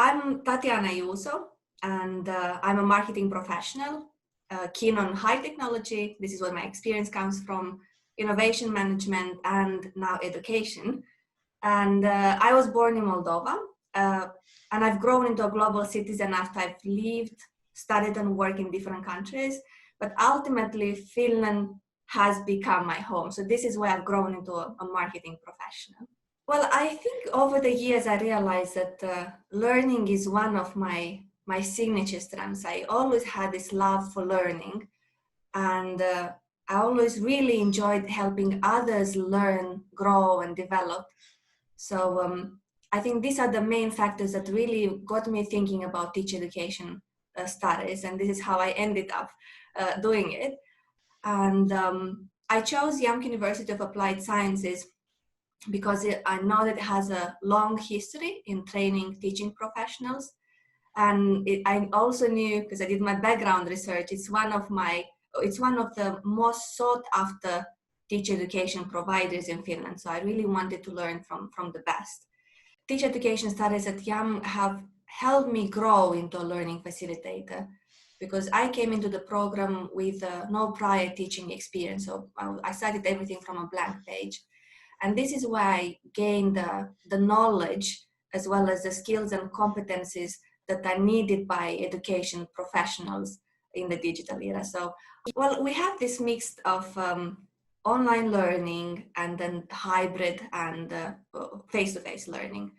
I'm Tatiana Ayuso, and I'm a marketing professional, keen on high technology. This is where my experience comes from, innovation management, and now education. And I was born in Moldova, uh, and I've grown into a global citizen after I've lived, studied, and worked in different countries. But ultimately, Finland has become my home. So this is where I've grown into a marketing professional. Well, I think over the years I realized that learning is one of my signature strengths. I always had this love for learning, and I always really enjoyed helping others learn, grow, and develop. So I think these are the main factors that really got me thinking about teacher education studies, and this is how I ended up doing it. And I chose YAMK University of Applied Sciences because I know that it has a long history in training teaching professionals. And I also knew, because I did my background research, it's one of the most sought after teacher education providers in Finland. So I really wanted to learn from the best. Teacher education studies at YAM have helped me grow into a learning facilitator, because I came into the program with no prior teaching experience. So I started everything from a blank page. And this is where I gained the knowledge as well as the skills and competencies that are needed by education professionals in the digital era. So, well, we have this mix of online learning and then hybrid and face-to-face learning.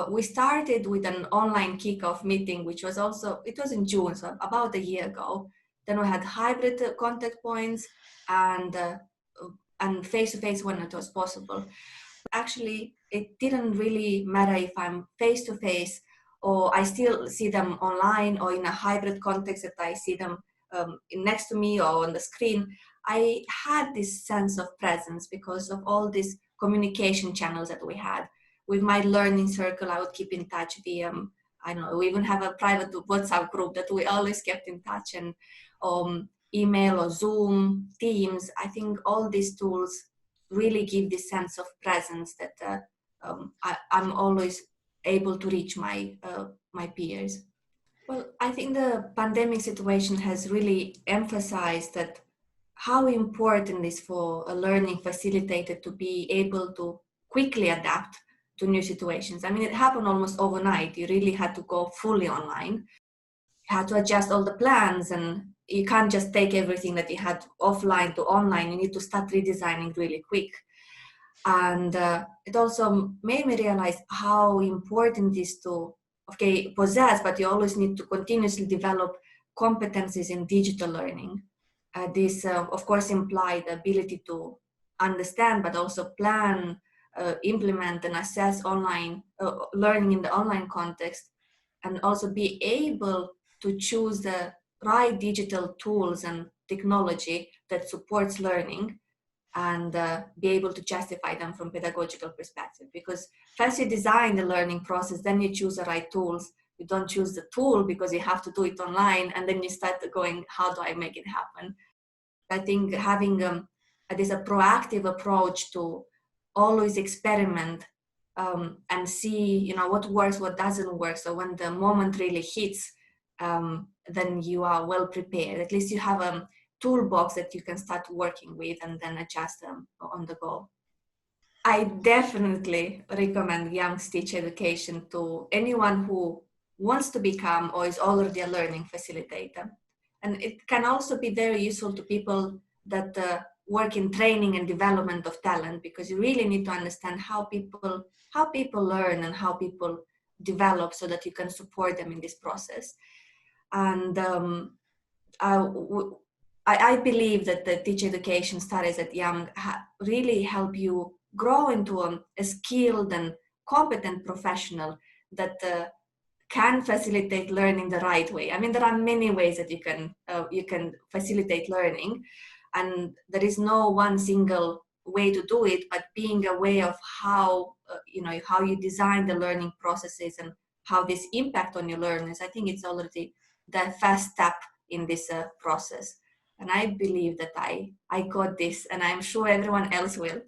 We started with an online kickoff meeting, which was it was in June, so about a year ago. Then we had hybrid contact points and face-to-face when it was possible. Actually, it didn't really matter if I'm face-to-face or I still see them online or in a hybrid context that I see them next to me or on the screen. I had this sense of presence because of all these communication channels that we had. With my learning circle, I would keep in touch via, I don't know, we even have a private WhatsApp group that we always kept in touch, and email or Zoom, Teams. I think all these tools really give this sense of presence that I'm always able to reach my peers. Well, I think the pandemic situation has really emphasized that how important it is for a learning facilitator to be able to quickly adapt to new situations. I mean, it happened almost overnight. You really had to go fully online, had to adjust all the plans, and you can't just take everything that you had offline to online. You need to start redesigning really quick. And it also made me realize how important it is to possess, but you always need to continuously develop competencies in digital learning. This of course imply the ability to understand but also plan, implement and assess online learning in the online context, and also be able to choose the right digital tools and technology that supports learning, and be able to justify them from pedagogical perspective. Because first you design the learning process, then you choose the right tools. You don't choose the tool because you have to do it online, and then you start going, how do I make it happen? I think having this a proactive approach to always experiment and see, what works, what doesn't work. So when the moment really hits, then you are well prepared. At least you have a toolbox that you can start working with and then adjust them on the go. I definitely recommend YAM Teacher Education to anyone who wants to become or is already a learning facilitator. And it can also be very useful to people that work in training and development of talent, because you really need to understand how people learn and how people develop, so that you can support them in this process. And I believe that the teacher education studies at YAM really help you grow into a skilled and competent professional that can facilitate learning the right way. I mean, there are many ways that you can facilitate learning, and there is no one single way to do it. But being aware of how you design the learning processes and how this impact on your learners, I think it's already the first step in this process. And I believe that I got this, and I'm sure everyone else will.